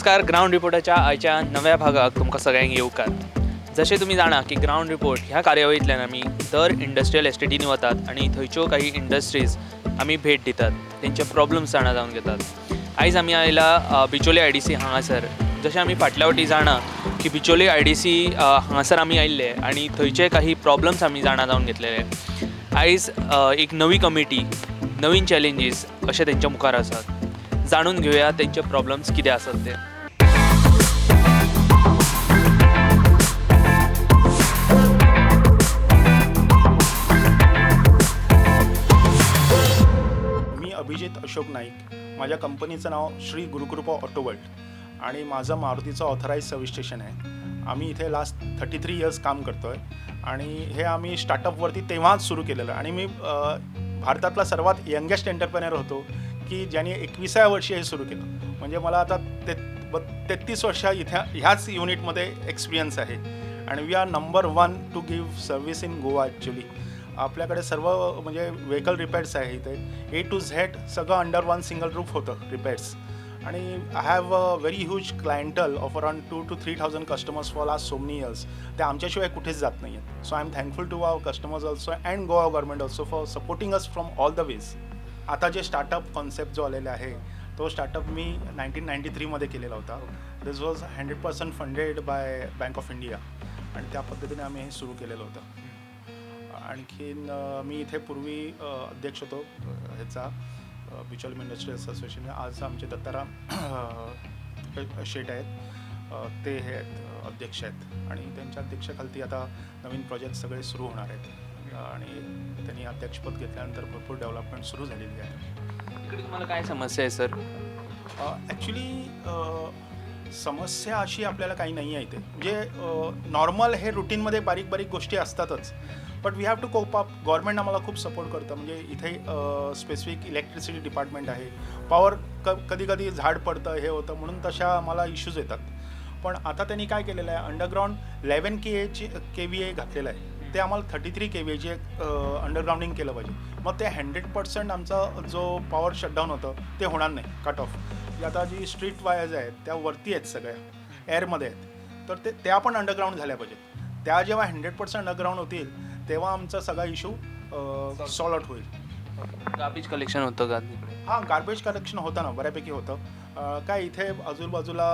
नमस्कार. ग्राउंड रिपोर्टाच्या आयच्या नव्या भागाक तुमकां सगळ्यांक येवकार. जशें तुमी जाणा की ग्राउंड रिपोर्ट ह्या कार्यावळींतल्यान आमी दर इंडस्ट्रियल एस्टेटींनी वतात आनी थंयच्यो काही इंडस्ट्रीज आमी भेट दितात, तेंचे प्रॉब्लम्स जाणा जावन घेतात. आयज आमी आयला बिचोले IDC हांगासर. जशें आमी फाटल्या वाटी जाणा की बिचोले IDC हांगासर आमी आयिल्ले आनी थंयचे काही प्रॉब्लम्स आमी जाणा जावन घेतलेले. आयज एक नवी कमिटी, नवीन चॅलेंजीस अशे तेंच्या मुखार आसात. जाणून घेवया तेंचे प्रॉब्लम्स कितें आसात ते. मी अभिजित अशोक नाईक. माझ्या कंपनीचं नाव श्री गुरुकृपा ऑटोवर्ल्ड आणि माझं मारुतीचं ऑथराइज सर्व्हिस स्टेशन आहे. आम्ही इथे लास्ट 33 इयर्स काम करतो आहे आणि हे आम्ही स्टार्टअपवरती तेव्हाच सुरू केलेलं. आणि मी भारतातला सर्वात यंगेस्ट एंटरप्रेनर होतो की ज्यांनी 21व्या वर्षी हे सुरू केलं. म्हणजे मला आता 33 वर्ष ह्याच युनिटमध्ये एक्सपिरियन्स आहे आणि we are number 1 to give service in Goa. Actually आपल्याकडे सर्व म्हणजे व्हेकल रिपेअर्स आहे इथे A to Z सगळं अंडर वन सिंगल रूफ होतं रिपेअर्स. आणि I have a very huge clientele of around 2,000 to 3,000 customers for last so many years. ते आमच्याशिवाय कुठेच जात नाही आहेत. So I am thankful to our customers also and Goa government also for supporting us from all the ways. आता जे startup concept जो आलेला आहे तो स्टार्टअप मी 1993 केलेला होता. This was 100% funded by Bank of India आणि त्या पद्धतीने आम्ही हे सुरू केलेलं होतं. आणखीन मी इथे पूर्वी अध्यक्ष होतो ह्याचा बिचोली इंडस्ट्रियल असोसिएशन. आज आमचे दत्ताराम शेठ आहेत, ते हे आहेत अध्यक्ष आहेत आणि त्यांच्या अध्यक्षाखाली आता नवीन प्रोजेक्ट सगळे सुरू होणार आहेत आणि त्यांनी अध्यक्षपद घेतल्यानंतर भरपूर डेव्हलपमेंट सुरू झालेली आहे. इकडे तुम्हाला काय समस्या आहे सर? ॲक्च्युली समस्या अशी आपल्याला काही नाही आहे इथे. म्हणजे नॉर्मल हे रुटीनमध्ये बारीक बारीक गोष्टी असतातच, but we have to cope up. Government आम्हाला खूप सपोर्ट करतं. म्हणजे इथे स्पेसिफिक इलेक्ट्रिसिटी डिपार्टमेंट आहे. पॉवर कधी कधी झाड पडतं, हे होतं, म्हणून तशा आम्हाला इश्यूज येतात. पण आता त्यांनी काय केलेलं आहे, अंडरग्राऊंड 11 KVA घातलेलं आहे. ते आम्हाला 33 KVA अंडरग्राउंडिंग केलं पाहिजे. मग ते 100% आमचा जो पॉवर शटडाऊन होतं ते होणार नाही, कट ऑफ. आता जी स्ट्रीट वायर्स आहेत त्या वरती आहेत, सगळ्या एअरमध्ये आहेत, तर त्या पण अंडरग्राऊंड झाल्या पाहिजेत. त्या जेव्हा 100% अंडरग्राऊंड होतील तेव्हा आमचा सगळा इश्यू सॉल्व आउट होईल. गार्बेज कलेक्शन होतं का? हां, गार्बेज कलेक्शन होतं ना, बऱ्यापैकी होतं. काय इथे आजूबाजूला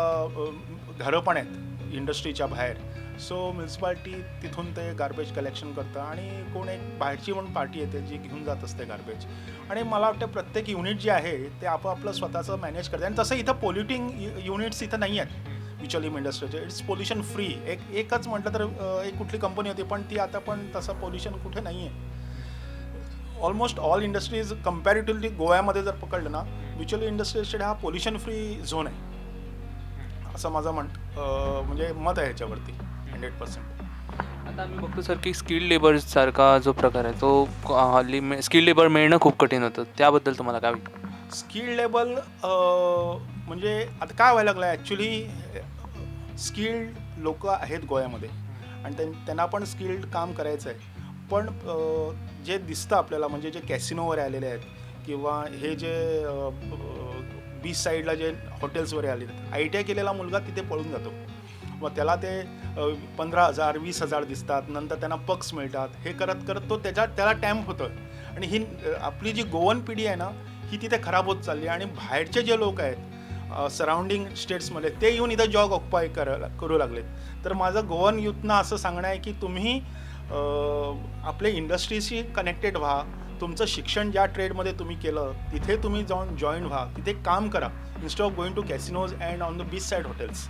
घरं पण आहेत इंडस्ट्रीच्या बाहेर. सो म्युन्सिपाल्टी तिथून ते गार्बेज कलेक्शन करतं आणि कोण एक बाहेरची म्हणून पार्टी येते जी घेऊन जात असते गार्बेज. आणि मला वाटतं प्रत्येक युनिट जे आहे ते आपापलं स्वतःचं मॅनेज करते. आणि तसं इथं पोल्युटिंग युनिट्स इथं नाही आहेत बिचोली इंडस्ट्रीचे. It's pollution free. एकच म्हटलं तर एक कुठली कंपनी होती, पण ती आता पण तसं पोल्युशन कुठे नाही आहे. ऑलमोस्ट ऑल इंडस्ट्रीज कम्पॅरेटिव्हली गोव्यामध्ये जर पकडलं ना, बिचोली इंडस्ट्रियल एस्टेट हा पोल्युशन फ्री झोन आहे असं माझं म्हणजे मत आहे ह्याच्यावरती 100%. आता आम्ही बघतो सर की स्किल्ड लेबर सारखा जो प्रकार आहे तो हल्ली स्किल्ड लेबर मिळणं खूप कठीण होतं. त्याबद्दल तुम्हाला काय वाटतं? स्किल्ड लेबर म्हणजे आता काय व्हायला लागलं आहे, ॲक्च्युली स्किल्ड लोक आहेत गोव्यामध्ये आणि त्यांना पण स्किल्ड काम करायचं आहे. पण जे दिसतं आपल्याला, म्हणजे जे कॅसिनोवर आलेले आहेत किंवा हे जे बीच साईडला जे हॉटेल्सवर आलेले आहेत, ITI केलेला मुलगा तिथे पळून जातो. मग त्याला ते 15,000 20,000 दिसतात, नंतर त्यांना पक्स मिळतात. हे करत करत त्याला टॅम्प होतं. आणि ही आपली जी गोवन पिढी आहे ना, ही तिथे खराब होत चालली. आणि बाहेरचे जे लोक आहेत सराउंडिंग स्टेट्समध्ये, ते येऊन इथं जॉब ऑक्युपाय करू लागलेत. तर माझं गोवन यूथना असं सांगणं आहे की तुम्ही आपले इंडस्ट्रीशी कनेक्टेड व्हा. तुमचं शिक्षण ज्या ट्रेडमध्ये तुम्ही केलं तिथे तुम्ही जाऊन जॉईन व्हा, तिथे काम करा, instead of going to casinos and on the beach side hotels.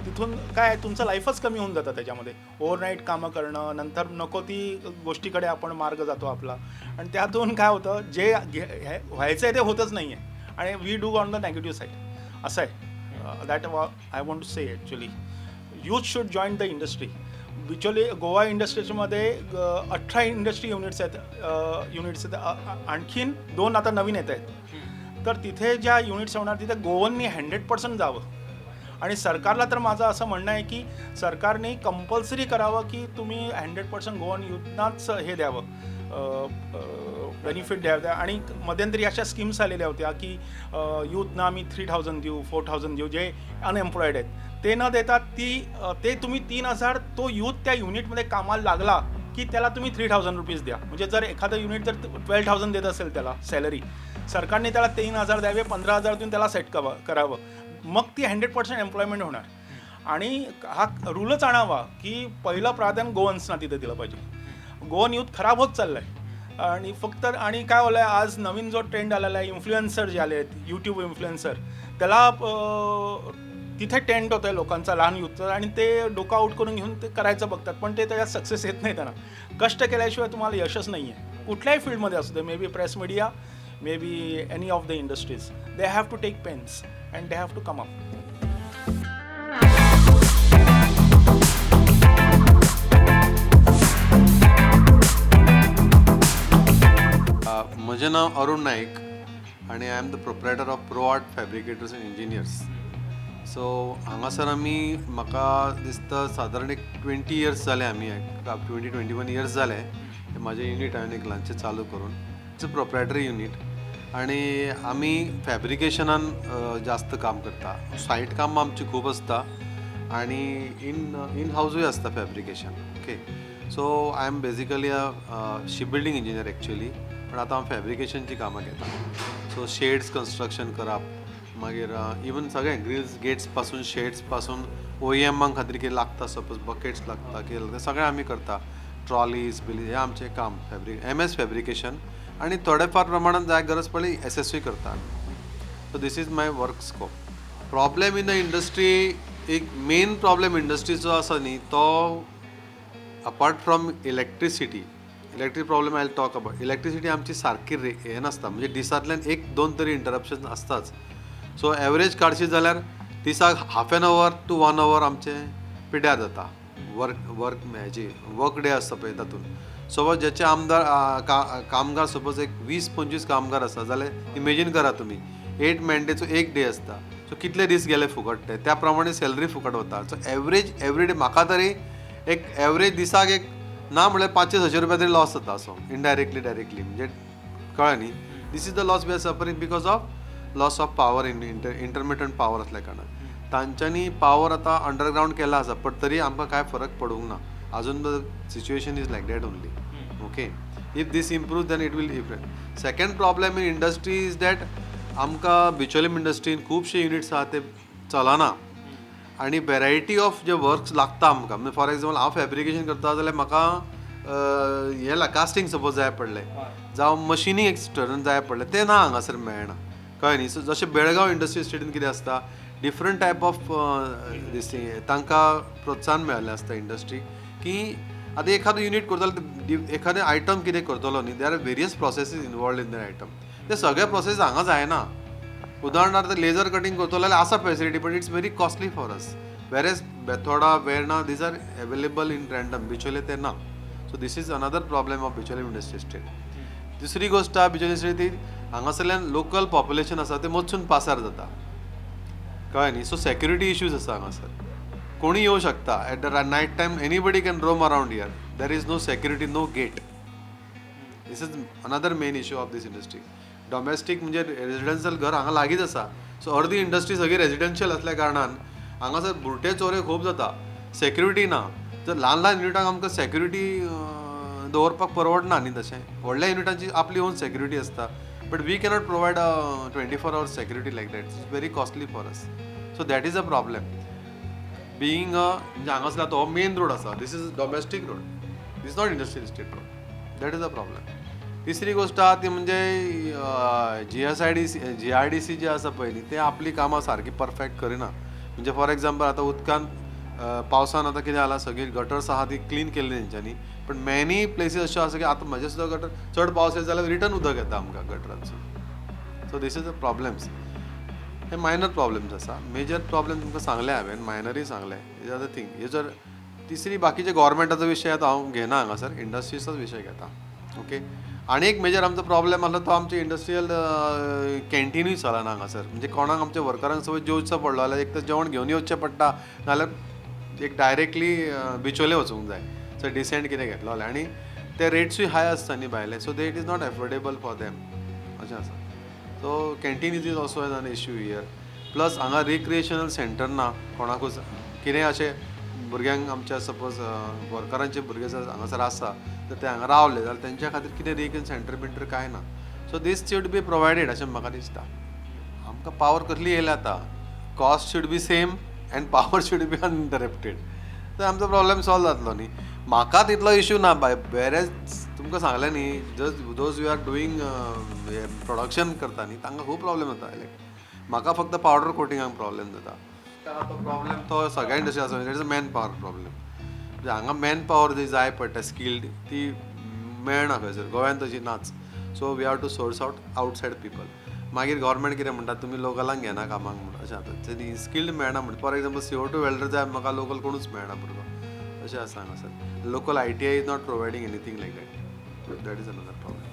तिथून काय तुमचं लाईफच कमी होऊन जातं त्याच्यामध्ये. ओव्हरनाईट कामं करणं, नंतर नको ती गोष्टीकडे आपण मार्ग जातो आपला. आणि त्यातून काय होतं, जे व्हायचं आहे ते होतच नाही आहे आणि we do on the negative side. असं आहे. That I want to say. Actually youth should join the industry. Bicholim Goa इंडस्ट्रीजमध्ये 18 इंडस्ट्री युनिट्स आहेत. आणखीन 2 आता नवीन येत आहेत. तर तिथे ज्या युनिट्स होणार तिथे गोवननी 100% जावं. आणि सरकारला तर माझं असं म्हणणं आहे की सरकारने कंपल्सरी करावं की तुम्ही 100% गोवन युथनाच हे द्यावं, बेनिफीट द्यावे. आणि मध्यंतरी अशा स्कीम्स आलेल्या होत्या की यूथना आम्ही 3000 देऊ, 4000 देऊ, जे अनएम्प्लॉईड आहेत ते न देता ते तुम्ही 3000, तो यूथ त्या युनिटमध्ये कामाला लागला की त्याला तुम्ही 3000 रुपीज द्या. म्हणजे जर एखादं युनिट जर 12,000 देत असेल त्याला सॅलरी, सरकारने त्याला 3000 द्यावे, 15,000 देऊन त्याला सेट करावं. मग ती 100% एम्प्लॉयमेंट होणार. आणि हा रूलच आणावा की पहिलं प्राधान्य गोवन्सना तिथे दिलं पाहिजे. गोवन यूथ खराब होत चाललं आहे. आणि फक्त आणि काय होलं आहे, आज नवीन जो ट्रेंड आलेला आहे, इन्फ्लुएन्सर जे आले आहेत, यूट्यूब इन्फ्लुएन्सर, त्याला तिथे टेंट होतं आहे लोकांचा, लहान यूथचा, आणि ते डोकं आऊट करून घेऊन ते करायचं बघतात, पण ते त्याच्यात सक्सेस येत नाही. त्यांना कष्ट केल्याशिवाय तुम्हाला यशच नाही आहे कुठल्याही फील्डमध्ये असू दे. May be press media, may be any of the industries, they have to take pains and they have to come up. म्हजें नांव अरुण नाईक आणि I am the proprietor of Pro Art fabricators and engineers. So हांगासर आमी, म्हाका दिसता सादारण एक 20 years जाले, आमी 20-21 इयर्स जाले म्हाजें युनीट हांवें एक ल्हानशें चालू करून. इट्स अ प्रोप्रायटरी युनीट आणि आमी फॅब्रिकेशनान जास्त काम करता. सायट काम आमची खूब आसता आणि इन हावजूय आसता fabrication. Okay, so I am basically a ship building engineer actually, पण आतां हांव फॅब्रिकेशनची कामां घेता. सो शेड्स कन्स्ट्रक्शन करप, मागीर इवन सगळें ग्रिल्स, गेट्स पासून, शेड्स पासून, OEM खातीर कितें लागता, सपोज बकेट्स लागता, कितें लागता, सगळें आमी करता. ट्रॉलीज बिली, हें आमचें काम. MS फॅब्रिकेशन आणि थोडेफार प्रमाणात जाय गरज पडली SSूय करता. So this is my work scope. Problem in the industry, एक मेन प्रॉब्लेम इंडस्ट्रीचो आसा न्ही, तो apart from electricity problem I talk about. Electricity आमची सारकी हें नासता, म्हणजे दिसांतल्यान 1-2 तरी इंटरप्शन आसताच. सो एवरेज काडशी जाल्यार दिसाक half an hour to 1 hour आमचें पिड्ड्यार जाता. वर्क डे आसता पळय तातूंत. सपोज जेचे कामगार सपोज एक 20-25 कामगार आसा जाल्यार इमेजीन करा तुमी, 8 मॅनडेचो एक डे आसता. सो कितले दीस गेले फुकट ते, त्या प्रमाणे सॅलरी फुकट वता. सो एवरेज एवरी डे म्हाका तरी एक एवरेज दिसाक एक ना म्हळ्यार 500-600 रुपया तरी लॉस जाता. असो इनडायरेक्टली डायरेक्टली, म्हणजे कळ्ळें न्ही. This is the loss we are suffering because of loss of power, intermittent power असल्या कारणान. तांच्यांनी पावर आतां अंडरग्रावंड केला आसा, पण तरी आमकां कांय फरक पडूंक ना अजून. The situation is like that only. Okay, if this improve then it will different. Second problem in industry is that आमकां बिचोलीम इंडस्ट्रीन खुबशे युनिट्स आहा ते चलना आणि वेरायटी ऑफ जे वर्क्स लागता आमकां. म्हणजे फॉर एग्जाम्पल हांव फॅब्रिकेशन करता जाल्यार म्हाका हें कास्टिंग सपोज जाय पडलें, जावं मशिनींग एक्सटर्नल जाय पडलें, तें ना हांगासर मेळना. कळ्ळें न्ही. सो जशें बेळगांव इंडस्ट्री इस्टेटीन कितें आसता, डिफरंट टायप ऑफ तांकां प्रोत्साहन मेळिल्लें आसता इंडस्ट्री, की आतां एखादो युनीट करतलो, एखादें आयटम कितें करतलो न्ही, there are various processes involved in that item. ते सगळे प्रोसेस हांगा जायना. उदाहरणार्थ लेजर कटिंग करतलो जाल्यार आसा facility, but it's very costly for us. वेरेज Bethora, Verna, these are available in random. Bicholim ते ना. So this is another problem of Bicholim industry estate. दुसरी गोष्ट आहा बिचोलीम इंडस्ट्री, हांगासरल्यान लोकल पॉप्युलेशन आसा ते मदसून पासार जाता. कळ्ळें न्ही. सो सेक्युरिटी इश्यूज आसा हांगासर. कोणी येवं शकता at the night time, anybody can roam around here. There is no security, no gate. This is another main issue of this industry. Domestic म्हणजे रेजिडेन्शियल घर हांगा लागींच आसा. सो अर्दी इंडस्ट्री सगळी रेजिडेन्शियल असल्या कारणान हांगासर बुरटे चोरे खूब जाता. सेक्युरिटी ना. जर ल्हान ल्हान युनिटांक आमकां सेक्युरिटी दवरपाक परवडना न्ही तशें. व्हडल्या युनिटांची आपली ओन सेक्युरिटी आसता, but we cannot provide 24 hours security like that. It's very costly for us. So that is a problem. Being म्हणजे हांगासर तो मेन रोड आसा, this is domestic road, this is not industrial estate road. That is a problem. तिसरी गोष्ट आहा ती म्हणजे GRDC जे आसा पळय न्ही, ते आपली कामां सारकी परफेक्ट करिना. म्हणजे फॉर एग्जाम्पल आतां उदकान पावसान आतां कितें जाला, सगळी गटर्स आहा ती क्लीन केल्ली तेंच्यांनी, पण मॅनी प्लेसीस अश्यो आसा की आतां म्हजे सुद्दां गटर चड पावस येता जाल्यार रिटर्न उदक येता आमकां गटरांतसून. So this is the problems. हे मायनर प्रॉब्लेम्स आसा. मेजर प्रॉब्लेम तुमकां सांगले हांवें, मायनरूय सांगले. These are the thing. हे जर तिसरी बाकीचे गव्हर्मेंटाचो विशय आतां हांव घेना हांगासर, इंडस्ट्रीचोच विशय घेता. ओके. आनी एक मेजर आमचो प्रॉब्लेम आसलो तो आमचे इंडस्ट्रियल कॅन्टीनूय चलना हांगासर. म्हणजे कोणाक आमच्या वर्करांक सपोज जेवचो पडलो जाल्यार एक तर जेवण घेवन येवचें पडटा, नाल्यार एक डायरेक्टली बिचोले वचूंक जाय. सो डिसेंट कितें घेतलो जाल्यार. आनी ते रेट्सूय हाय आसता न्ही भायले, so they it is not affordable for them अशें आसा. So canteen is also an issue here. Plus हांगा रिक्रिएशनल सेंटर ना कोणाकूच. कितें अशें भुरग्यांक आमच्या सपोज वर्करांचे भुरगे जर हांगासर आसा तर ते हांगा रावले जाल्यार तेंच्या खातीर कितें रिक्रिएशन सेंटर बिंटर कांय ना. So this should be provided अशें म्हाका दिसता. आमकां पावर कसली येयल्या आतां, cost should be same and power should be uninterrupted, तर आमचो प्रॉब्लेम सॉल्व जातलो न्ही. म्हाका तितलो इश्यू ना बाय. वेरेज तुमकां सांगलें न्ही, those you are doing production करता न्ही तांकां खूब प्रॉब्लेम जाता. लायक म्हाका फक्त पावडर कोटिंगाक प्रॉब्लेम जाता. तो प्रॉब्लेम तो सगळ्या इंडस्ट्री आसा. It is a man power problem. म्हणजे हांगा मॅन पावर जी जाय पडटा स्किल्ड ती मेळना खंयसर. गोंयांत तशी नाच. So we have to source outside people. मागीर गव्हर्मेंट कितें म्हणटा, तुमी लोकलांक घेना कामाक म्हणून अशें जाता. तेणी स्किल्ड मेळना म्हणटा. फॉर एक्झाम्पल CO2 वेल्डर जाय म्हाका लोकल कोणूच मेळना भुरगो अशें आसा हांगासर. Local ITI is not providing anything like that. That is another problem.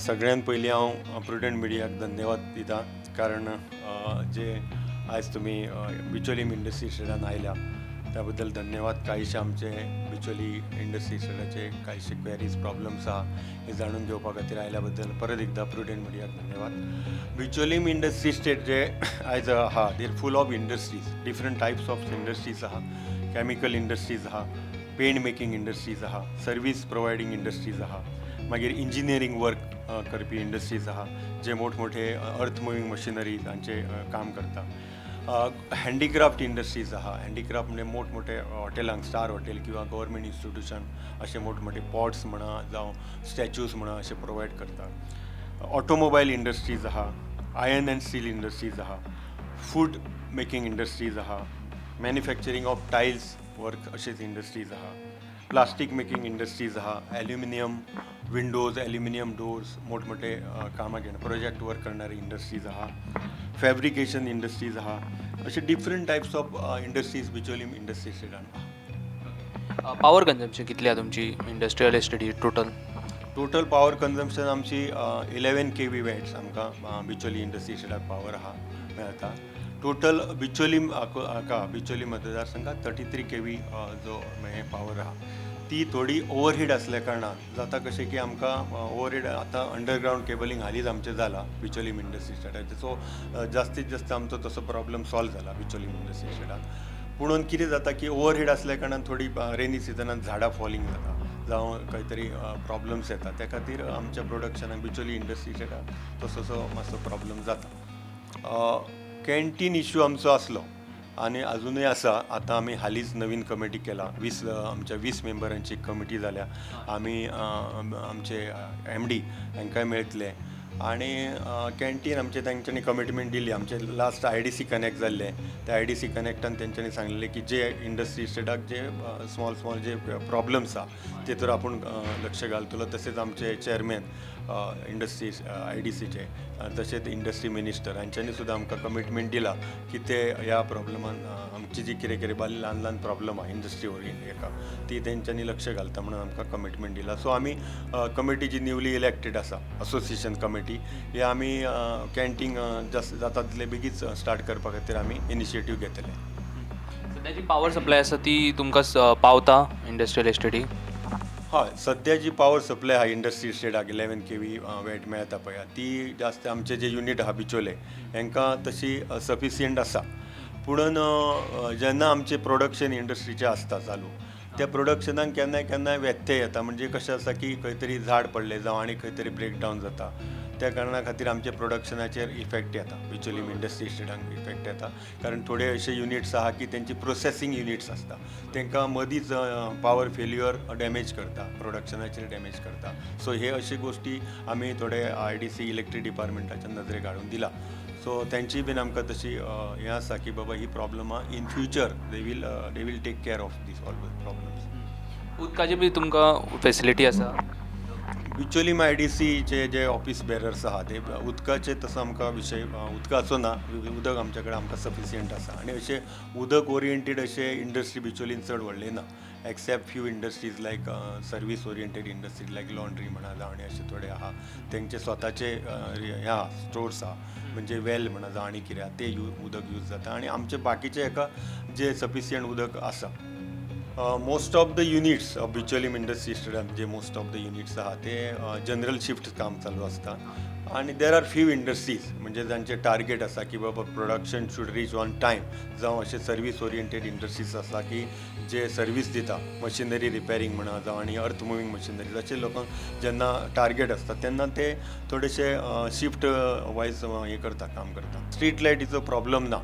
सगळ्यात पयलीं हांव प्रुडंट मिडियाक धन्यवाद दिता, कारण जे आयज तुमी बिचोलीम इंडस्ट्री इस्टेटान आयल्या त्या बद्दल धन्यवाद. कांयशे आमचे बिचोली इंडस्ट्री इस्टेटाचे कांयशे क्वेरीज प्रॉब्लम्स आहा हे जाणून घेवपा खातीर आयल्या बद्दल परत एकदा प्रुडंट मिडियाक धन्यवाद. बिचोलीम इंडस्ट्री इस्टेट जे आयज आहा there full of industries, different types of industries आहा. केमिकल इंडस्ट्रीज आहा, पेंट मेकिंग इंडस्ट्रीज आहा, सर्वीस प्रोवायडींग इंडस्ट्रीज आहा, मागीर इंजिनियरींग वर्क करपी इंडस्ट्रीज आहा जे मोठमोठे अर्थ मुव्हिंग मशिनरीज हांचे काम करता. हँडीक्राफ्ट इंडस्ट्रीज आहा. हँडीक्राफ्ट म्हणजे मोठमोठे हॉटेलांक, स्टार हॉटेल किंवा गव्हर्मेंट इन्स्टिट्यूशन असे मोठमोठे पॉट्स म्हणा जावं स्टॅच्यूज म्हणा असे प्रोवायड करता. ऑटोमोबायल इंडस्ट्रीज आहा, आयर्न अँड स्टील इंडस्ट्रीज आहा, फूड मेकिंग इंडस्ट्रीज आहा, मॅन्युफॅक्चरींग ऑफ टायल्स वर्क अशेच इंडस्ट्रीज आहा. प्लास्टीक मेकिंग इंडस्ट्रीज आहा, ॲल्युमिनियम विंडोज, ॲल्युमिनियम डोर्स मोठमोठे कामां घेणं प्रोजेक्ट वर्क करणारी इंडस्ट्रीज आहा. फॅब्रिकेशन इंडस्ट्रीज आहा. असे different types of industries Bicholim industry इस्टेटान आहा. पॉवर कन्झम्पशन कितली आहा तुमची इंडस्ट्रियल एस्टेटी टोटल पॉवर कन्झम्पशन आमची 11 kV वॅट्स आमकां बिचोली इंडस्ट्री इस्टेटाक पॉवर आहा मेळटा. टोटल बिचोलीम हाका बिचोली मतदारसंघात 33 kV जो पॉवर आहा ती थोडी ओवरहेड असल्या कारणान जाता कशें की आमकां ओवरहेड आतां अंडरग्रावंड केबलिंग हालींच आमचें जाला बिचोलीम इंडस्ट्री इस्टेटाचें. सो जास्तीत जास्त आमचो तसो प्रॉब्लम सॉल्व जाला बिचोलीम इंडस्ट्री इस्टेटान. पुणून कितें जाता की ओवरहेड असल्या कारणान थोडी रेनी सिजनान झाडां फॉलिंग जाता जावं खंय तरी प्रॉब्लम्स येता. त्या खातीर आमच्या प्रोडक्शनाक बिचोली इंडस्ट्री इस्टेटाक तसो मातसो प्रॉब्लम जाता. कॅन्टीन इश्यू आमचो आसलो आनी अजूनय आसा. आतां आमी हालींच नवीन कमिटी केला. आमच्या 20 मेंबरांची कमिटी जाल्या. आमी आमचे MD हांकांय मेळटले आनी कॅन्टीन आमचे तांच्यांनी कमिटमेंट दिली. आमचे लास्ट IDC कनेक्ट जाल्ले. त्या IDC कनेक्टान तेंच्यांनी सांगलेलें की जे इंडस्ट्री इस्टेटाक जे स्मॉल जे प्रॉब्लम्स आहा तेतूर आपूण लक्ष घालतलो. तशेंच आमचे चेअरमॅन इंडस्ट्री IDCचे तशेंच इंडस्ट्री मिनिस्टर हांच्यांनी सुद्दां आमकां कमिटमेंट दिला की ते ह्या प्रॉब्लमान आमची जी कितें ल्हान ल्हान प्रॉब्लम आहा इंडस्ट्री वरील हेका ती तेंच्यांनी लक्ष घालता म्हणून आमकां कमिटमेंट दिला. सो आमी कमिटी जी न्यूली इलेक्टेड आसा असोसिएशन कमिटी हे आमी कॅन्टीन जाता तितले बेगीच स्टार्ट करपा खातीर आमी इनिशिएटीव घेतले. सद्याची पॉवर सप्लाय आसा ती तुमकां पावता इंडस्ट्रियल एस्टेटी? हय, सद्या जी पॉवर सप्लाय आहा इंडस्ट्री इस्टेटाक 11 kV वॅट मेळटा पळय ती जास्त आमचे जे युनीट आहा बिचोले हांकां तशी सफिशियंट आसा. पुणून जेन्ना आमचे प्रोडक्शन इंडस्ट्रीचें आसता चालू त्या प्रोडक्शनाक केन्नाय केन्नाय व्यत्यय येता. म्हणजे कशें आसा की खंय तरी झाड पडलें जावं आनी खंय तरी ब्रेकडावन जाता. त्या कारणां खातीर आमच्या प्रोडक्शनाचेर इफेक्ट येता. बिचोलीम इंडस्ट्री इस्टेटाक इफेक्ट येता कारण थोडे अशे युनिट्स आहा की तेंची प्रोसेसींग युनिट्स आसता तांकां मदींच पावर फेल्युअर डॅमेज करता, प्रोडक्शनाचेर डॅमेज करता. सो हे अशे गोश्टी आमी थोडे IDC इलेक्ट्रीक डिपार्टमेंटाच्या नदरेक हाडून दिला. सो तेंची बीन आमकां तशी हें आसा की बाबा ही प्रॉब्लमां in future they will take care of this all problems. उदकाची बी तुमकां फेसिलिटी आसा? बिचोलीम IDCचे जे ऑफिस बेरर्स आहा ते उदकाचे तसो आमकां विशय उदकाचो ना. उदक आमच्या कडेन आमकां सफिशियंट आसा आनी अशे उदक ओरिएंटेड अशे इंडस्ट्री बिचोलीन चड व्हडले ना. एक्सेप्ट फ्यू इंडस्ट्रीज लायक सर्वीस ओरिएंटेड इंडस्ट्रीज लायक लॉन्ड्री म्हणा जावं आनी अशे थोडे आहा तेंचे स्वताचे ह्या स्टोर्स आहा म्हणजे वेल म्हणा जावं आनी कितें आहा ते उदक यूज जाता आनी आमचे बाकीचे हेका जे सफिशियंट उदक आसा most of the units of Bicholim industry stadium जे मोस्ट ऑफ द युनिट्स आहा ते जनरल शिफ्ट काम चालू आसता आनी देर आर फ्यू इंडस्ट्रीज म्हणजे जांचे टार्गेट आसा की बाबा production should reach on time जावं अशे सर्वीस ओरिएंटेड इंडस्ट्रीज आसा की जे सर्वीस दिता मशिनरी रिपेरींग म्हणा जावं आनी अर्थ मुवींग मशिनरी अशे लोकांक जेन्ना टार्गेट आसता तेन्ना ते थोडेशे शिफ्ट वायज हे करता काम करता स्ट्रीट लायटीचो प्रॉब्लम ना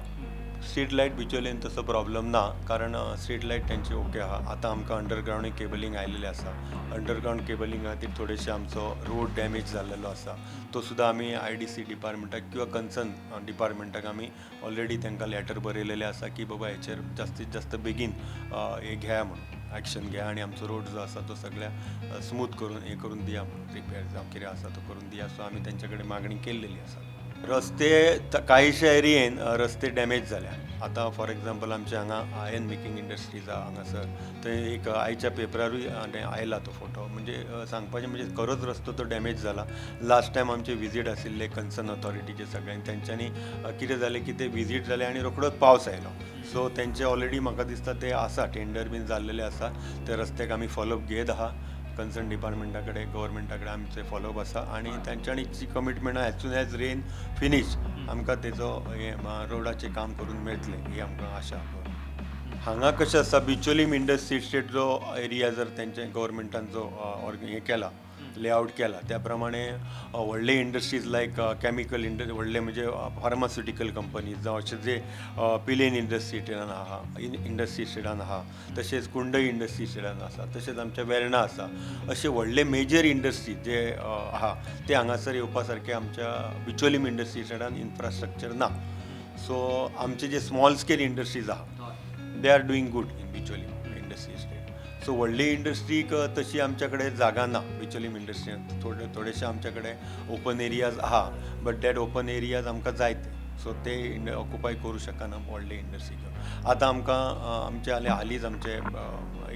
स्ट्रीट लायट बिचोलेन तसो प्रॉब्लम ना कारण स्ट्रीट लायट तेंचे ओके आहा आतां आमकां अंडरग्रावंड केबलिंग आयलेलें आसा अंडरग्रावंड केबलिंगा खातीर थोडेशे आमचो रोड डॅमेज जाल्लो आसा तो सुद्दां आमी IDC डिपार्टमेंटाक किंवा कन्सर्न डिपार्टमेंटाक आमी ऑलरेडी तांकां लेटर बरयलेलें आसा की बाबा हेचेर जास्तीत जास्त बेगीन हे घेया म्हणून ॲक्शन घ्या आणि आमचो रोड जो आसा तो सगळ्या स्मूथ करून हे करून दिया म्हणून रिपेर जावं कितें आसा तो करून दिया सो आमी तेंचे कडेन मागणी केल्लेली आसा रस्ते कांयशे एरियेन रस्ते डॅमेज जाल्या आतां फॉर एग्जाम्पल आमचे हांगा आयन मेकिंग इंडस्ट्रीज आहा हांगासर थंय एक आयच्या पेपरारूय आयला तो फोटो म्हणजे सांगपाचें म्हणजे खरोच रस्तो तो डॅमेज जाला लास्ट टायम आमचे विजीट आशिल्ले कन्सर्न ऑथॉरिटीचे सगळ्यांक तेंच्यांनी कितें जालें की ते विजीट जाले आनी रोखडोच पावस आयलो सो तेंचे ऑलरेडी म्हाका दिसता ते आसा टेंडर बीन जाल्लेले आसा ते रस्त्याक आमी फॉलोअप घेत आहा कन्सर्न डिपार्टमेंटा कडेन गव्हर्मेंटा कडेन आमचे फॉलोअप आसा आनी तेंच्यांनी जी commitment as soon as rain finish आमकां तेजो हे रोडाचें काम करून मेळटलें ही आमकां आशा हांगा कशें आसा बिचोलीम इंडस्ट्री स्टेट जो एरिया जर तेंचे गव्हर्मेंटान जो हें केला लेआउट केला त्या प्रमाणे व्हडले इंडस्ट्रीज लायक कॅमिकल व्हडले म्हणजे फार्मास्युटिकल कंपनीज जावं अशे जे पिलेन इंडस्ट्री स्टेटान आहा इंडस्ट्री स्टेटान आहा तशेंच कुंडय इंडस्ट्री स्टेटान आसा तशेंच आमच्या वेर्णा आसा अशे व्हडले मेजर इंडस्ट्री जे आहा ते हांगासर येवपा सारके आमच्या बिचोलीम इंडस्ट्री स्टेटान इन्फ्रास्ट्रक्चर ना सो आमचे जे स्मॉल स्केल इंडस्ट्रीज आहा they are doing good in Bicholim industry state so व्हडली इंडस्ट्रीक तशी आमच्या कडेन जागा ना बिचोलीम इंडस्ट्रीन थोडेशे आमच्या कडेन ओपन एरियाज आहा बट दॅट ओपन एरियाज आमकां जायते सो ते ऑक्युपाय करूं शकना व्हडले इंडस्ट्री घेवन आतां आमकां आमचे हालींच आमचे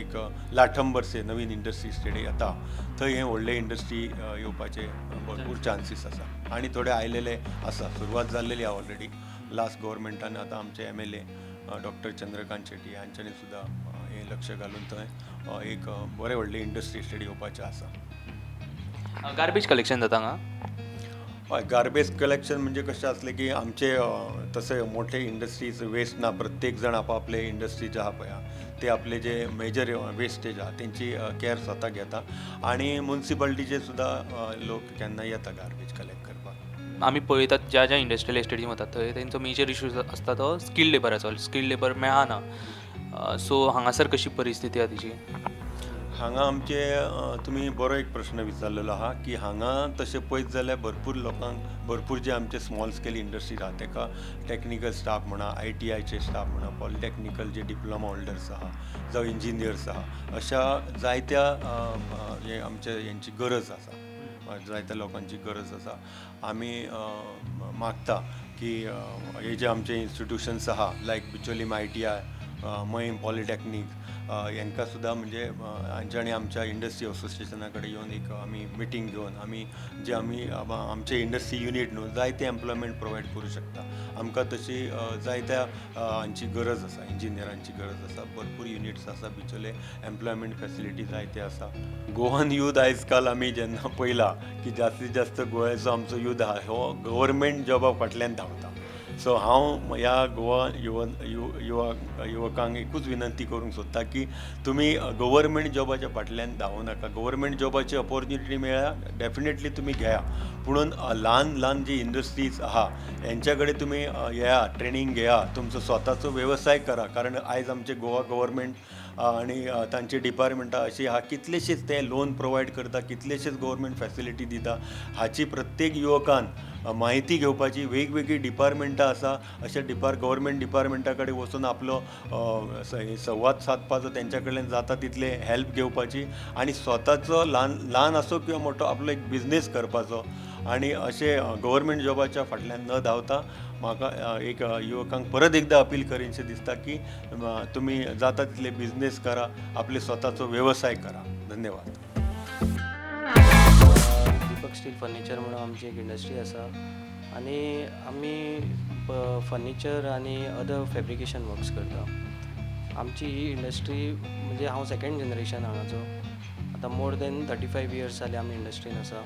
एक लाठंबरसे नवीन इंडस्ट्री स्टेट येता थंय हे व्हडले इंडस्ट्री येवपाचे भरपूर चान्सीस आसा आनी थोडे आयलेले आसा सुरवात जाल्लेली आहा ऑलरेडी लास्ट गव्हर्मेंटान आतां आमचे MLA डॉक्टर चंद्रकांत शेट्टी हांच्यांनी सुद्दां हे लक्ष घालून थंय एक बरे व्हडले इंडस्ट्री स्टेट येवपाचें आसा गार्बेज कलेक्शन जाता हांगा हय गार्बेज कलेक्शन म्हणजे कशें आसलें की आमचे तसे मोठे इंडस्ट्रीज वेस्ट ना प्रत्येक जण आपापले इंडस्ट्री जे आहा पळय ते आपले जे मेजर वेस्टेज आहा तेंची केअर स्वता घेता आनी म्युन्सिपालिटीचे सुद्दां लोक केन्ना येता गार्बेज कलेक्ट करपाक आमी पळयतात ज्या ज्या इंडस्ट्रियल एस्टेटीन वतात थंय तेंचो मेजर इशू आसता तो स्किल्ड लेबराचो स्किल्ड लेबर मेळना सो हांगासर कशी परिस्थिती आहा तिची हांगा आमचे तुमी बरो एक प्रश्न विचारलेलो आहा की हांगा तशें पळयत जाल्यार भरपूर लोकांक भरपूर जे आमचे स्मॉल स्केल इंडस्ट्रीज आहा तेका टॅक्निकल स्टाफ म्हणा ITIचे स्टाफ म्हणा पॉलिटेक्निकल जे डिप्लोमा होल्डर्स आहा जावं इंजिनियर्स आहा अशा जायत्या हे आमचे हेंची गरज आसा जायत्या लोकांची गरज आसा आमी मागता की हे जे आमचे इन्स्टिट्यूशन्स आहा लायक बिचोलीम ITI मैम पॉलिटेक्नीक हांकां सुद्दां म्हणजे हांच्यांनी आमच्या इंडस्ट्री असोसिएशना कडेन येवन एक आमी मिटींग घेवन आमी जे आमी आमचे इंडस्ट्री युनीट न्हू जायते एम्प्लॉयमेंट प्रोवायड करूं शकता आमकां तशी जायत्या हांची गरज आसा इंजिनियरांची गरज आसा भरपूर युनिट्स आसा बिचोले एम्प्लॉयमेंट फॅसिलिटी जायते आसा गोवन यूथ आयज काल आमी जेन्ना पळयला की जास्तीत जास्त गोंयचो आमचो यूथ आहा हो गव्हर्मेंट जॉबा फाटल्यान धांवता सो हांव ह्या गोवा युवकांक एकूच विनंती करूंक सोदता की तुमी गव्हर्मेंट जॉबाच्या फाटल्यान धांवूं नाका गव्हर्मेंट जॉबाची ऑपॉर्च्युनिटी मेळ्ळ्या डेफिनेटली तुमी घेया पुणून ल्हान ल्हान जी इंडस्ट्रीज आहा हेंच्या कडेन तुमी येया ट्रेनींग घेया तुमचो स्वताचो वेवसाय करा कारण आयज आमचे गोवा गव्हर्मेंट आनी तांचे डिपार्टमेंटां अशी आहा कितलेशेच ते लोन प्रोवायड करता कितलेशेच गव्हर्मेंट फॅसिलिटी दिता हाची प्रत्येक युवकान माहिती घेवपाची वेगवेगळी डिपार्टमेंटां आसा अशा गव्हर्मेंट डिपार्टमेंटा कडेन वचून आपलो संवाद सादपाचो तेंच्या कडल्यान जाता तितले हेल्प घेवपाची आनी स्वताचो ल्हान आसो किंवा मोठो आपलो एक बिझनेस करपाचो आनी अशे गव्हर्मेंट जॉबाच्या फाटल्यान न धांवता म्हाका एक युवकांक परत एकदा अपील करीनशें दिसता की तुमी जाता तितले बिझनेस करा, आपले स्वताचो व्यवसाय करा. धन्यवाद. दीपक स्टील फर्निचर म्हणून आमची एक इंडस्ट्री आसा आनी आमी फर्निचर आनी अदर फॅब्रिकेशन वर्क्स करता. आमची ही इंडस्ट्री म्हणजे हांव सेकंड जनरेशन हांगाचो. आतां मोर दॅन 35 इयर्स जाले आमी इंडस्ट्रीन आसा.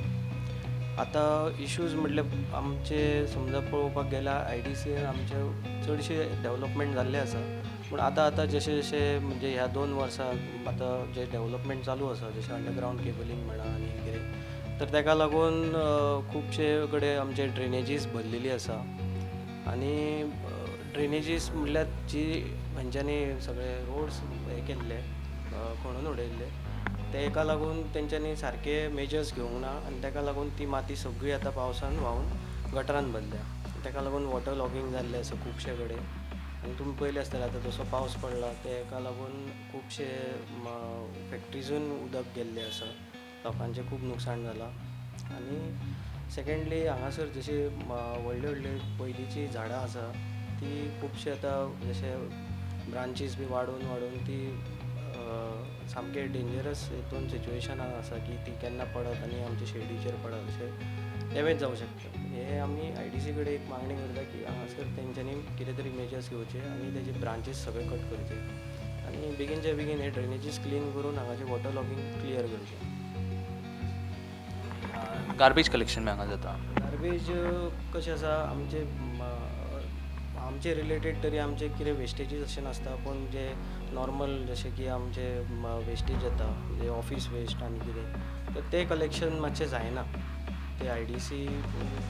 आतां इश्यूज म्हटल्यार आमचे समजा पळोवपाक गेल्यार IDC आमचे चडशे डेवलपमेंट जाल्ले आसा. पूण आतां जशें जशें म्हणजे ह्या 2 वर्सां आतां जे डेवलपमेंट चालू आसा जशें अंडरग्रावंड केबलींग म्हणा आनी कितें, तर ताका लागून खुबशे कडेन आमचे ड्रेनेजीस भरलेली आसा. आनी ड्रेनेजीस म्हणल्यार जी हेंच्यांनी सगळे रोड्स हे केल्ले खणून उडयल्ले, तेका लागून तेंच्यांनी सारके मेजर्स घेवंक ना आनी ताका लागून ती माती सगळी आतां पावसान व्हांवून गटरान भरल्या. ताका लागून वॉटर लॉगिंग जाल्लें आसा खुबशे कडेन. आनी तुमी पयले आसतले आतां जसो पावस पडला तेका लागून खुबशे फॅक्ट्रीजून उदक गेल्लें आसा. लोकांचें खूब नुकसाण जालां. आनी सेकेंडली हांगासर जशी व्हडली व्हडली पयलींची झाडां आसा ती खुबशी आतां जशे ब्रांचीस बी वाडून वाडून ती सामके डेंजरस हितून सिच्युएशनान आसा की ती केन्ना पडत आनी आमच्या शेडीचेर पडत अशें डॅमेज जावं शकता. हे आमी IDC कडेन एक मागणी करता की हांगासर तेंच्यांनी कितें तरी मेजर्स घेवचे आनी तेजे ब्रांचीस सगळे कट करचे आनी बेगीनचे बेगीन हे ड्रेनेजीस क्लीन करून हांगाचे वॉटर लॉगिंग क्लियर करचें. गार्बेज कलेक्शन बी हांगा जाता. गार्बेज कशें आसा आमचे रिलेटेड तरी आमचे कितें वेस्टेजीस अशें नासता, पूण जे नॉर्मल जशें की आमचे वेस्टेज जाता म्हणजे ऑफीस वेस्ट आनी कितें, तर ते कलेक्शन मातशें जायना. ते IDC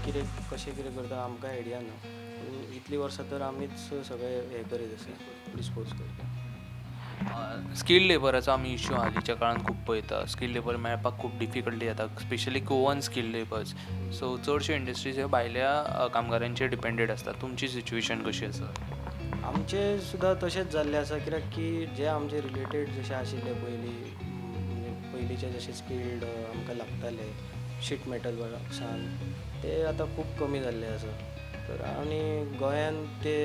कितें कशें कितें करता आमकां आयडिया ना. पूण इतलीं वर्सां तर आमीच सगळें हें करीत आसा, डिस्पोज करता. स्किल्ड लेबराचो आमी इश्यू हालींच्या काळान खूब पळयता. स्किल्ड लेबर मेळपाक खूब डिफिकल्टी जाता, specially Goan skilled labours. So चडशे इंडस्ट्रीज ह्यो भायल्या कामगारांचेर डिपेंडेड आसता. तुमची सिच्युएशन कशी आसा? आमचे सुद्दां तशेंच जाल्लें आसा, कित्याक की जे आमचे रिलेटेड जशे आशिल्ले म्हणजे पयलींचे जशे स्किल्ड आमकां लागताले शीट मेटल वर्क्सान, ते आतां खूब कमी जाल्ले आसा. तर आनी गोंयान ते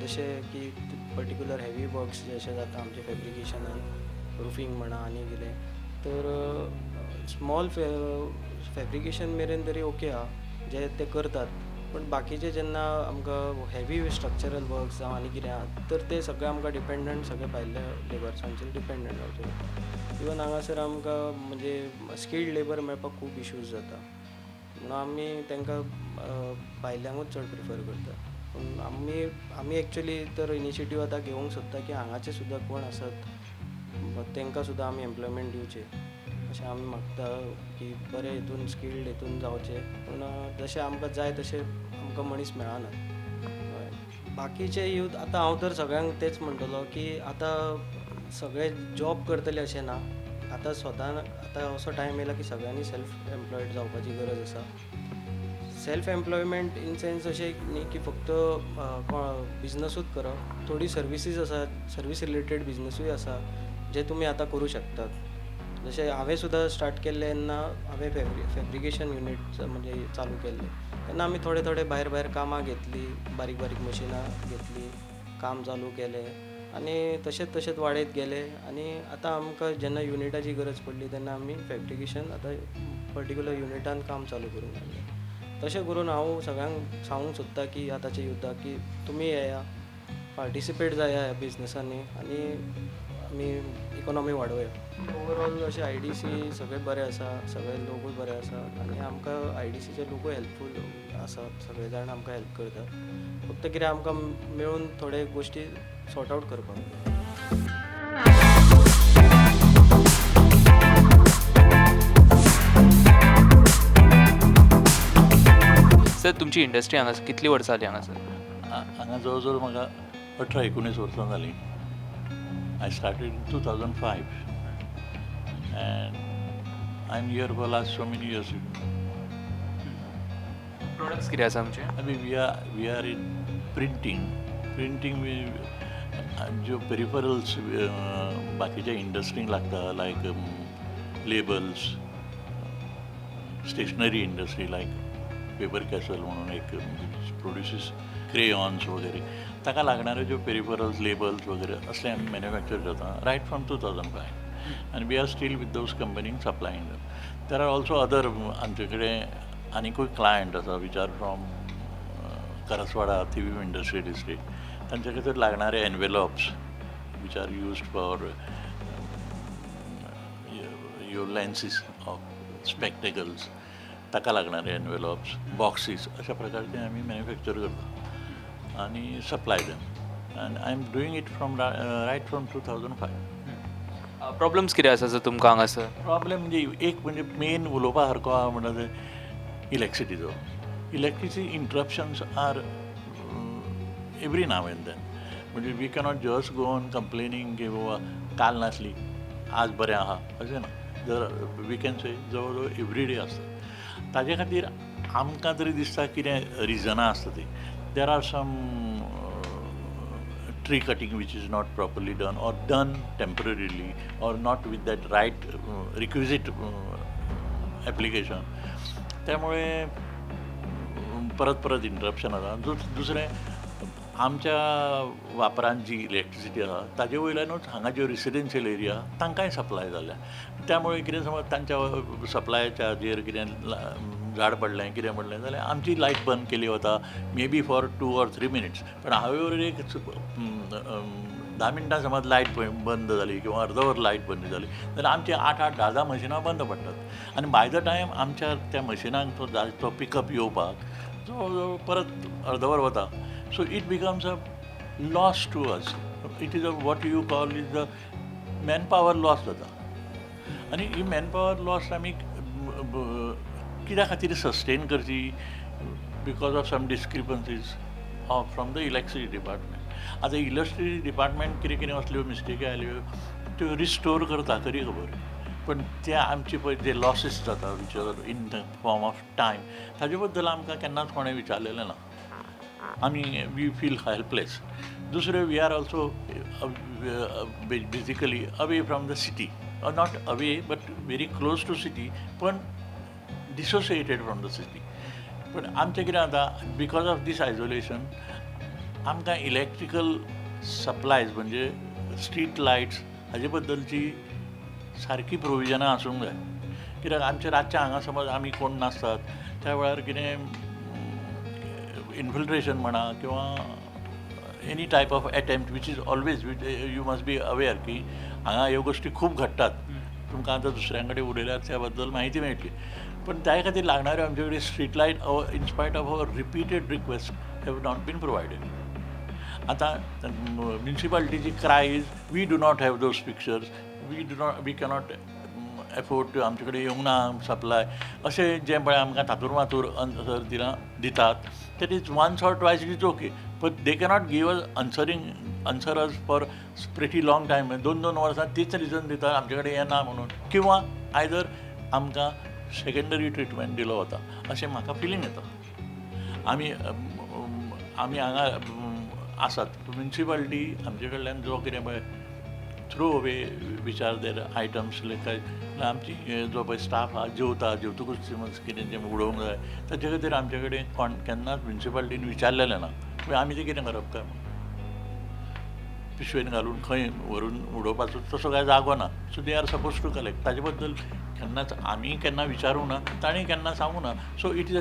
जशे की पर्टिक्युलर हेवी वर्क्स जशे जाता आमचे फॅब्रिकेशनान, रुफींग म्हणा आनी कितें, तर स्मॉल फॅब्रिकेशन मेरेन तरी ओके आहा जे ते करतात. पण बाकीचे जेन्ना आमकां हेवी स्ट्रक्चरल वर्क्स जावं आनी कितें आहा तर ते सगळे आमकां डिपेंडंट सगळे भायल्या लेबर्सांचेर डिपेंडंट रावचे पडटा. इवन हांगासर आमकां म्हणजे स्किल्ड लेबर मेळपाक खूब इश्यूज जाता. म्हणून आमी तांकां भायल्यांकूच चड प्रिफर करता. पूण आमी एक्चुली तर इनिशिएटीव आतां घेवंक सोदता की हांगाचे सुद्दां कोण आसात तांकां सुद्दां आमी एम्प्लॉयमेंट दिवचें अशें आमी मागता की बरे हितून स्किल्ड हितून जावचें. पूण जशें आमकां जाय तशें आमकां मनीस मेळना. बाकीचे यूथ आतां हांव तर सगळ्यांक तेच म्हणटलो की आतां सगळे जॉब करतले अशें ना. आतां स्वतान आतां असो टायम येयला की सगळ्यांनी सेल्फ एम्प्लॉयड जावपाची गरज आसा. सेल्फ एम्प्लॉयमेंट इन सेन्स अशें न्ही की फक्त बिजनसूच करप, थोडी सर्विसीस आसात, सर्वीस रिलेटेड बिजनसूय आसा जे तुमी आतां करूं शकतात. जशें हांवें सुद्दां स्टार्ट केल्लें तेन्ना हांवें फॅब्रिकेशन युनीट म्हणजे चालू केल्लें तेन्ना आमी थोडे भायर कामां घेतलीं, बारीक मशिनां घेतलीं, काम चालू केलें आनी तशेंच वाडयत गेले. आनी आतां आमकां जेन्ना युनिटाची गरज पडली तेन्ना आमी फॅब्रिकेशन आतां पर्टिक्युलर युनिटान काम चालू करूंक लागलें. तशें करून हांव सगळ्यांक सांगूंक सोदता की आतांच्या युथाक की तुमी येया, पार्टिसिपेट जाया ह्या बिजनसांनी आनी आमी इकॉनॉमी वाडोवया. ओवरऑल अशें IDC सगळे बरे आसा, सगळे लोकूय बरे आसात आनी आमकां IDCचे लोकूय हेल्पफूल आसात, सगळे जाण आमकां हेल्प करतात. फक्त कितें आमकां मेळून थोडे गोश्टी सॉर्ट आवट करपाक जाय. सर तुमची इंडस्ट्री हांगा कितली वर्सां जाली हांगासर? हांगा जवळ जवळ म्हाका 18-19 वर्सां जालीं. I started in 2005 and I'm here for last so many years. Products कितें आसा आमचे? I mean, we are in printing. ज्यो पेरिफरल्स बाकीच्या इंडस्ट्रींक लागता लायक लेबल्स, स्टेशनरी इंडस्ट्री लायक पेपर कॅसल म्हणून एक प्रोड्युसीस क्रेयॉन्स वगैरे ताका लागणारे ज्यो पेरिफरल्स लेबल्स वगैरे असले आमी मॅन्युफॅक्चर करता रायट फ्रॉम 2005 आनी we are still with those companies supplying them there R also other आमचे कडेन आनीकूय क्लायंट आसा which are from Karaswada Thivim industrial estate तांचे खातीर लागणारे envelopes which are used for your lenses of spectacles ताका लागणारे एनवेलॉप्स बॉक्सीस अशा प्रकारचे आमी मॅन्युफॅक्चर करता आनी सप्लाय देम आनी I am doing it from right from 2005. Problems कितें आसा सर तुमकां हांगासर? प्रॉब्लेम म्हणजे एक म्हणजे मेन उलोवपा सारको आहा म्हणटा ते इलेक्ट्रिसिटीचो. Electricity interruptions are every now and then. म्हणजे we cannot just go on complaining की बाबा काल नासली आज बरें आहा अशें ना. जर वी कॅन से जवळ जवळ एवरी डे आसता. ताजे खातीर आमकां तरी दिसता कितें रिजनां आसता ती. There are some tree cutting which is not properly done or done temporarily or not with that right requisite application. त्यामुळे परत परत इंटरप्शन आसा. दुसरें आमच्या वापरान जी इलेक्ट्रिसिटी आसा ताजे वयल्यानूच हांगा ज्यो रेसिडेन्शियल एरिया तांकांय सप्लाय जाल्या. त्यामुळे कितें समज तांच्या सप्लायाच्या हाजेर कितें झाड पडलें कितें पडलें जाल्यार आमची लायट बंद केली वता may be for 2 or 3 minutes. पण हांवें एक 10 मिनटां समज लायट बंद जाली किंवा अर्दवर लायट बंद जाली जाल्यार आमची 8-8, 10-10 मशिनां बंद पडटात आनी बाय द टायम आमच्या त्या मशिनांक तो पिकअप येवपाक जवळ जवळ परत अर्दवर वता. So it becomes a loss to us. It is a what you call is the man power loss जाता. आनी ही मॅन पॉवर लॉस आमी कित्या खातीर सस्टेन करची because of some discrepancies from the electricity department. आतां electricity department कितें कितें असल्यो मिस्टेकी आयल्यो त्यो रिस्टोर करता खरी खबर. पण त्या आमचे पळय जे लॉसीस जाता which are in the form of time ताजे बद्दल आमकां केन्नाच कोणें विचारलेलें ना. आमी वी फील हेल्पलेस. दुसरें we are also basically away from the city not away but very close to city पण डिसोसिएटेड फ्रॉम द सिटी. पण आमचें कितें जाता बिकॉज ऑफ दीस आयसोलेशन आमकां इलेक्ट्रिकल सप्लायज म्हणजे स्ट्रीट लायट्स हाजे बद्दलची सारकी प्रोविजनां आसूंक जाय. कित्याक आमच्या रातच्या हांगा समज आमी कोण नासतात त्या वेळार कितें इन्फिल्ट्रेशन म्हणा किंवा any type of attempt which is always you must be aware की हांगा ह्यो गोश्टी खूब घडटात. तुमकां आतां दुसऱ्यां कडेन उलयल्यार त्या बद्दल म्हायती मेळटली. पण त्या खातीर लागणाऱ्यो आमचे कडेन street light in spite of our repeated request have not been provided. आतां म्युन्सिपालिटीची cry is we do not have those pictures. We cannot afford to आमचे कडेन येवंक ना सप्लाय अशें जें पळय आमकां थातूर मातूर आन्सर दितात that is once or twice it is okay. But they cannot give us answer us for pretty long time. 2-2 वर्सां तीच रिजन दितात आमचे कडेन येना म्हणून किंवा आयदर आमकां सेकंडरी ट्रिटमेंट दिलो वता अशें म्हाका फिलींग येता. आमी हांगा आसात म्युन्सिपालिटी आमचे कडल्यान जो कितें पळय through away which are there items आमची जो पळय स्टाफ आहा जेवतकूच कितें जें उडोवंक जाय ताचे खातीर आमचे कडेन केन्नाच म्युन्सिपालिटीन विचारलेलें ना. आमी तें कितें करप काय पिशवेन घालून खंय व्हरून उडोवपाचो तसो कांय जागो ना. So they are suppose to collect. ताजे बद्दल केन्नाच आमी केन्ना विचारूं ना ताणीं केन्ना सांगूं ना. So it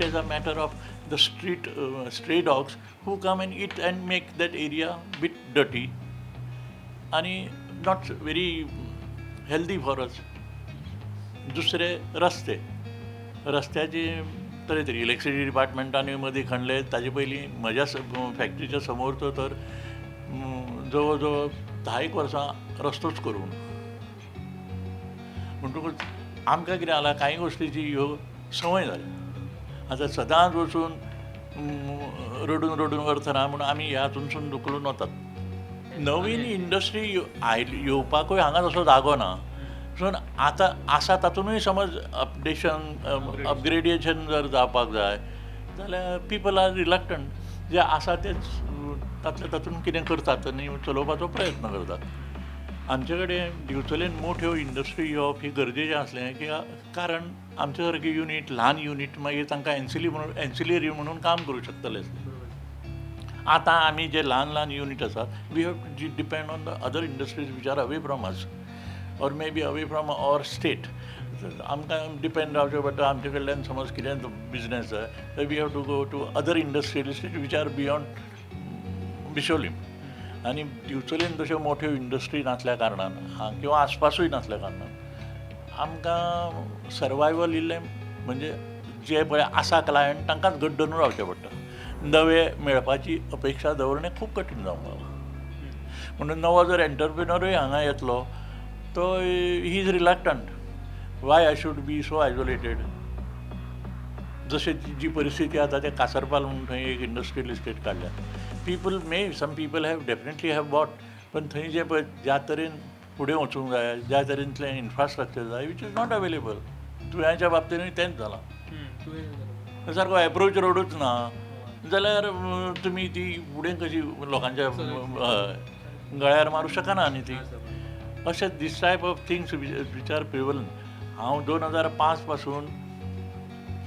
is a matter of the stray dogs who come and eat and make that area be dirty आनी not very healthy for us. दुसरे रस्त्याची तरेतरी इलेक्ट्रिसिटी डिपार्टमेंटान मदीं खणले. ताजे पयलीं म्हज्या फॅक्ट्रीच्या समोर तर जवळ जवळ 10 वर्सां रस्तोच करूंक ना. म्हणटकूच आमकां कितें जालां कांय गोश्टीची ह्यो संवय जाल्या. आतां सदांच वचून रडून अर्थ ना म्हणून आमी ह्या हातूनसून दुखलून वतात. नवीन इंडस्ट्री येवपाकूय हांगा तसो जागो ना. सो आतां आसा तातूनय समज अपग्रेडेशन जर जावपाक जाय जाल्यार पीपल आर रिलक्टंट. जे आसा तेच तातूंत कितें करतात आनी चलोवपाचो प्रयत्न करतात. आमचे कडेन दिवचलेन मोठ्यो इंडस्ट्री येवप ही गरजेचें आसलें की कारण आमचे सारके युनीट ल्हान युनीट मागीर तांकां एन्सिलरी म्हणून काम करूं शकतले आसले. आतां आमी जे ल्हान युनीट आसात we have to depend on the other industries which are away from us or may be away from our state. आमकां डिपेंड रावचें पडटा आमचे कडल्यान समज कितें बिजनेस जाय तर we have to go to other industrialist which are beyond Bicholim. आनी दिवचलेन तश्यो मोठ्यो इंडस्ट्री नासल्या कारणान किंवा आसपासूय नासल्या कारणान आमकां सर्वायवल इल्लें म्हणजे जे पळय आसा क्लायंट तांकांच घट धरून रावचें पडटा. नवे मेळपाची अपेक्षा दवरणे खूब कठीण जावंक लागलां. म्हणून नवो जर एंटरप्रिनरूय हांगा येतलो तो he is reluctant. Y I should be so isolated. जशें जी परिस्थिती आतां ते कासरपाल म्हणून थंय एक इंडस्ट्रियल इस्टेट काडल्या. Some people have definitely have bought, पण थंय जे पळय ज्या तरेन फुडें वचूंक जाय ज्या तरेंतलें इन्फ्रास्ट्रक्चर जाय वीच इज नॉट अवेलेबल. तुळ्याच्या बाबतीनूय तेंच जालां. सारको एप्रोच रोडूच ना जाल्यार तुमी ती फुडें कशी लोकांच्या गळ्यार मारूं शकना न्ही ती. अशें this type of things which are prevalent. हांव 2005 पासून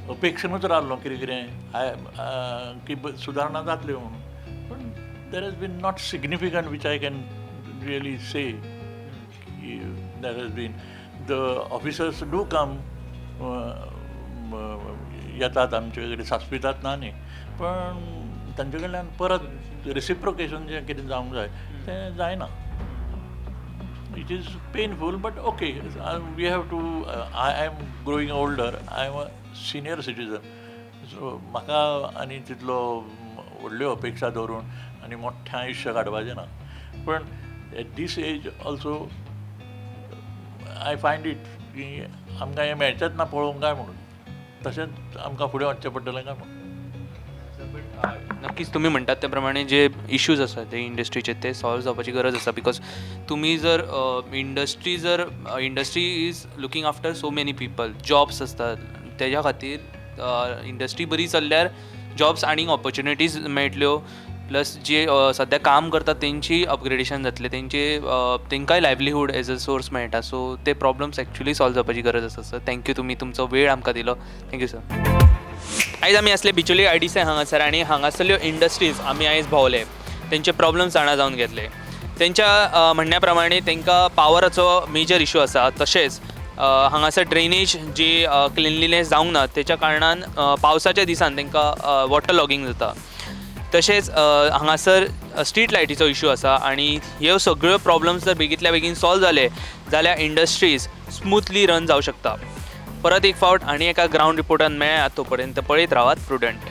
अपेक्षेनूच रावल्लो कितें की सुदारणा जातल्यो म्हणून. पण there has been not significant which I can really say there has been. The officers do come येतात आमचे कडेन सास्पितात ना न्ही, पण तांचे कडल्यान परत रेसिप्रोकेशन जें कितें जावंक जाय तें जायना. It is painful but okay. We have to I am growing older. I am a senior citizen. So म्हाका आनी तितलो व्हडल्यो अपेक्षा दवरून आनी मोठ्ठें आयुश्य काडपाचें ना. पण at this age also I find it की आमकां हें मेळचेंच ना पळोवंक काय म्हणून. तशेंच आमकां फुडें वचचें पडटलें काय म्हणून. नक्कीच तुम्ही म्हणतात त्याप्रमाणे जे इश्यूज असतात ते इंडस्ट्रीचे ते सॉल्व जावपाची गरज आसा. बिकॉज तुम्ही जर industry is looking after so many people. Jobs असतात तेज्या खातीर इंडस्ट्री बरी चल्ल्यार जॉब्स आनीक ऑपॉर्च्युनिटीज मेळटल्यो. प्लस जे सद्या काम करतात तेंची अपग्रेडेशन जातलें, तेंकांय लायव्हलीहूड एज अ सोर्स मेळटा. सो ते प्रॉब्लम्स एक्चुली सॉल्व जावपाची गरज आसा. सर थँक्यू, तुमी तुमचो वेळ आमकां दिलो. Thank you sir. आयज आमी असले बिचोली आयडीसी हांगासर आनी हांगासरल्यो इंडस्ट्रीज आमी आयज भोंवले, तेंचे प्रॉब्लम्स जाणा जावन घेतले. तेंच्या म्हणण्या प्रमाणे तेंकां पावराचो मेजर इशू आसा. तशेंच हांगासर ड्रेनेज जी क्लिनलीनेस जावंक ना तेच्या कारणान पावसाच्या दिसान तेंकां वॉटर लॉगींग जाता. तशेंच हांगासर स्ट्रीट लायटीचो इशू आसा. आनी ह्यो सगळ्यो प्रॉब्लम्स जर बेगींतल्या बेगीन सॉल्व जाले जाल्यार इंडस्ट्रीज स्मुथली रन जावं शकता. परत एक फावट आनी एका ग्रावंड रिपोर्टान मेळ्ळ्यात. तो पर्यंत पळयत रावात प्रुडंट.